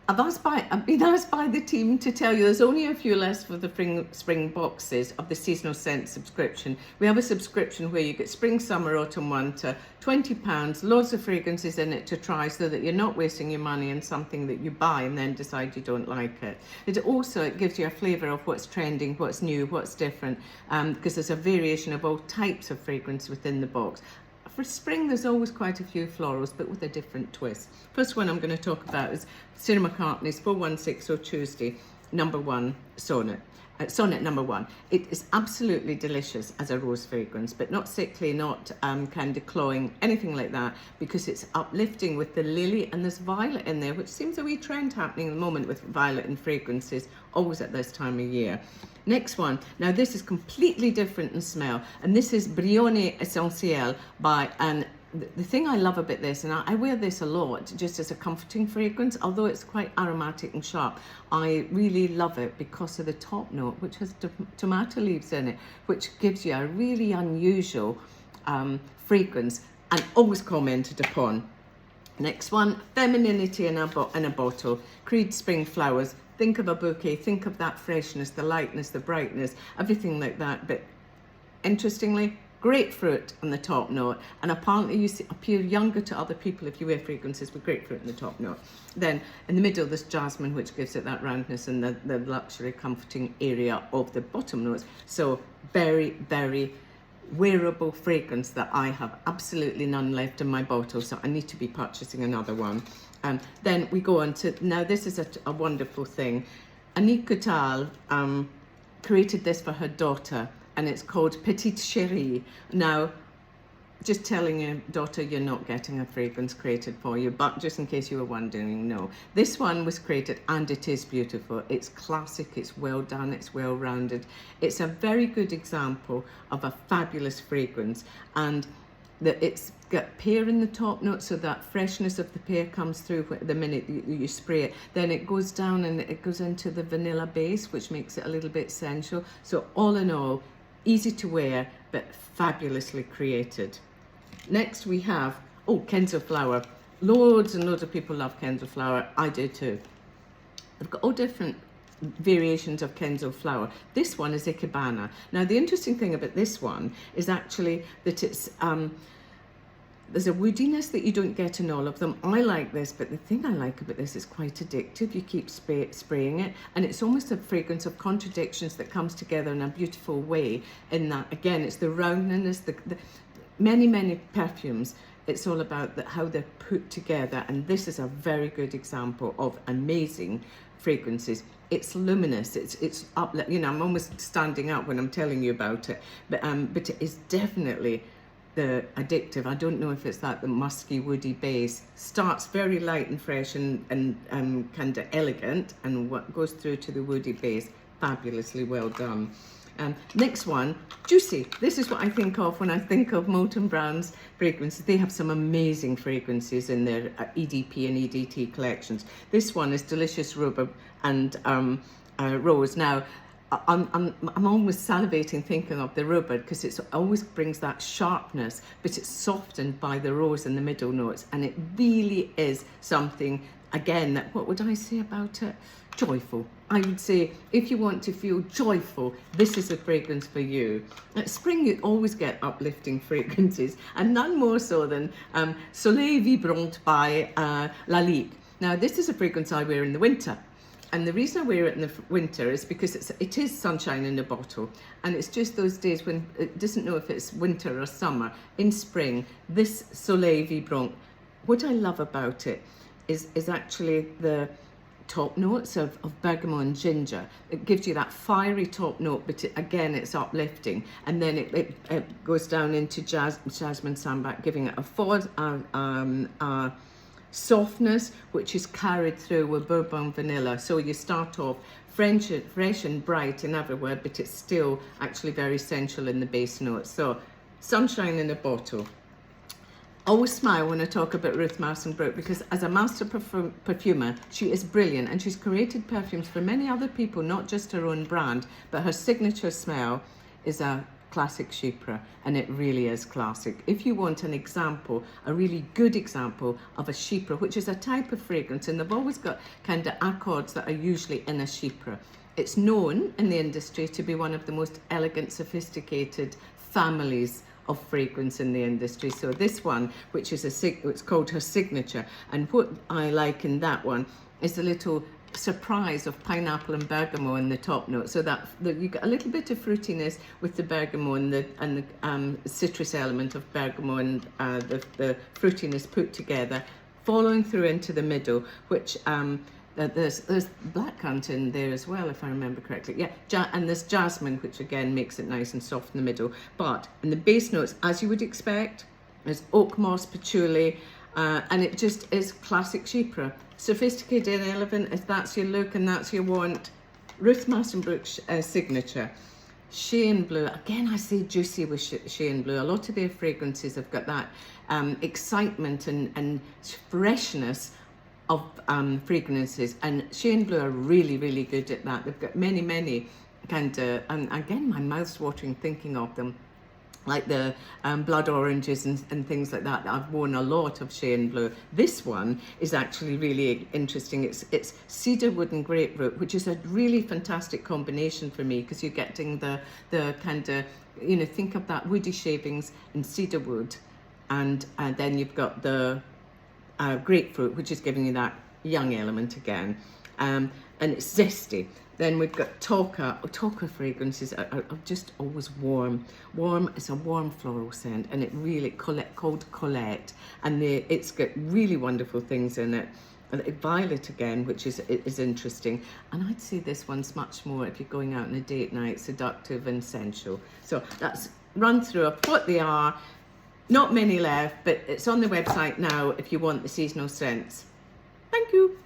I've been asked by the team to tell you there's only a few less for the spring boxes of the seasonal scent subscription. We have a subscription where you get spring, summer, autumn, winter, £20, loads of fragrances in it to try so that you're not wasting your money on something that you buy and then decide you don't like it. It gives you a flavour of what's trending, what's new, what's different, because there's a variation of all types of fragrance within the box. For spring, there's always quite a few florals, but with a different twist. First one I'm going to talk about is Sarah McCartney's 416 Tuesday, number 1 Sonnet. Sonnet number 1. It is absolutely delicious as a rose fragrance, but not sickly, not kind of cloying, anything like that, because it's uplifting with the lily, and there's violet in there, which seems a wee trend happening at the moment with violet in fragrances, always at this time of year. Next one, now this is completely different in smell, and this is Brioni Essentiel by the thing I love about this, and I wear this a lot just as a comforting fragrance, although it's quite aromatic and sharp. I really love it because of the top note, which has tomato leaves in it, which gives you a really unusual fragrance and always commented upon. Next one, femininity in a bottle. Creed Spring Flowers. Think of a bouquet, think of that freshness, the lightness, the brightness, everything like that. But interestingly, grapefruit on the top note, and apparently you appear younger to other people if you wear fragrances with grapefruit in the top note. Then in the middle, there's jasmine, which gives it that roundness and the luxury comforting area of the bottom notes. So very, very wearable fragrance that I have absolutely none left in my bottle, so I need to be purchasing another one. Then we go on to, now this is a wonderful thing. Goutal created this for her daughter, and it's called Petite Cherie. Now, just telling your daughter you're not getting a fragrance created for you, but just in case you were wondering, no. This one was created and it is beautiful. It's classic, it's well done, it's well rounded. It's a very good example of a fabulous fragrance, and that it's got pear in the top note, so that freshness of the pear comes through the minute you spray it. Then it goes down and it goes into the vanilla base, which makes it a little bit sensual. So all in all, easy to wear, but fabulously created. Next we have, Kenzo flower. Loads and loads of people love Kenzo flower. I do too. They've got all different variations of Kenzo flower. This one is Ikebana. Now the interesting thing about this one is actually that it's there's a woodiness that you don't get in all of them. I like this, but the thing I like about this is quite addictive. You keep spraying it, and it's almost a fragrance of contradictions that comes together in a beautiful way. In that, again, it's the roundness, the many perfumes. It's all about how they're put together, and this is a very good example of amazing fragrances. It's luminous, it's up, you know, I'm almost standing up when I'm telling you about it, but it is definitely the addictive. I don't know if it's that the musky woody base starts very light and fresh and kind of elegant, and what goes through to the woody base, fabulously well done. Next one, Juicy. This is what I think of when I think of Molton Brown's fragrances. They have some amazing fragrances in their EDP and EDT collections. This one is Delicious Rhubarb and Rose. Now, I'm almost salivating thinking of the rhubarb because it always brings that sharpness, but it's softened by the rose in the middle notes, and it really is something, again, that, what would I say about it? Joyful. I would say if you want to feel joyful, this is a fragrance for you. At spring, you always get uplifting fragrances, and none more so than Soleil Vibrant by Lalique. Now, this is a fragrance I wear in the winter. And the reason I wear it in the winter is because it is sunshine in a bottle, and it's just those days when it doesn't know if it's winter or summer. In spring, this Soleil Vibrant, what I love about it is actually the top notes of bergamot and ginger. It gives you that fiery top note, but again, it's uplifting. And then it goes down into jasmine sambac, giving it a softness, which is carried through with bourbon vanilla. So you start off fresh and bright in everywhere, but it's still actually very sensual in the base notes. So sunshine in a bottle. Always smile when I talk about Ruth Mastenbroek, because as a master perfumer, she is brilliant, and she's created perfumes for many other people, not just her own brand, but her signature smell is a classic Chypre, and it really is classic. If you want an example, a really good example of a Chypre, which is a type of fragrance, and they've always got kind of accords that are usually in a Chypre. It's known in the industry to be one of the most elegant, sophisticated families of fragrance in the industry. So this one, which is it's called her signature, and what I like in that one is the little surprise of pineapple and bergamot in the top note, so that you get a little bit of fruitiness with the bergamot and the citrus element of bergamot and the fruitiness put together, following through into the middle, which there's blackcurrant in there as well, if I remember correctly. Yeah, and there's jasmine, which again makes it nice and soft in the middle. But in the base notes, as you would expect, there's oak moss, patchouli, and it just is classic Chypre. Sophisticated and elegant, if that's your look and that's your want. Ruth Mastenbroek's signature. Shay and Blue, again I say juicy with Shay and Blue. A lot of their fragrances have got that excitement and freshness of fragrances, and Shay and Blue are really, really good at that. They've got many kind of, and again my mouth's watering thinking of them, like the blood oranges and things like that. I've worn a lot of Shay and Blue. This one is actually really interesting. It's cedarwood and grapefruit, which is a really fantastic combination for me, because you're getting the kind of, you know, think of that woody shavings and cedarwood, and then you've got the grapefruit, which is giving you that young element again, and it's zesty. Then we've got Tocca. Tocca fragrances are just always warm. It's a warm floral scent, and it really called Colette, and it's got really wonderful things in it. And violet again, which is interesting. And I'd say this one's much more, if you're going out on a date night, seductive and sensual. So that's run through of what they are. Not many left, but it's on the website now if you want the seasonal scents. Thank you.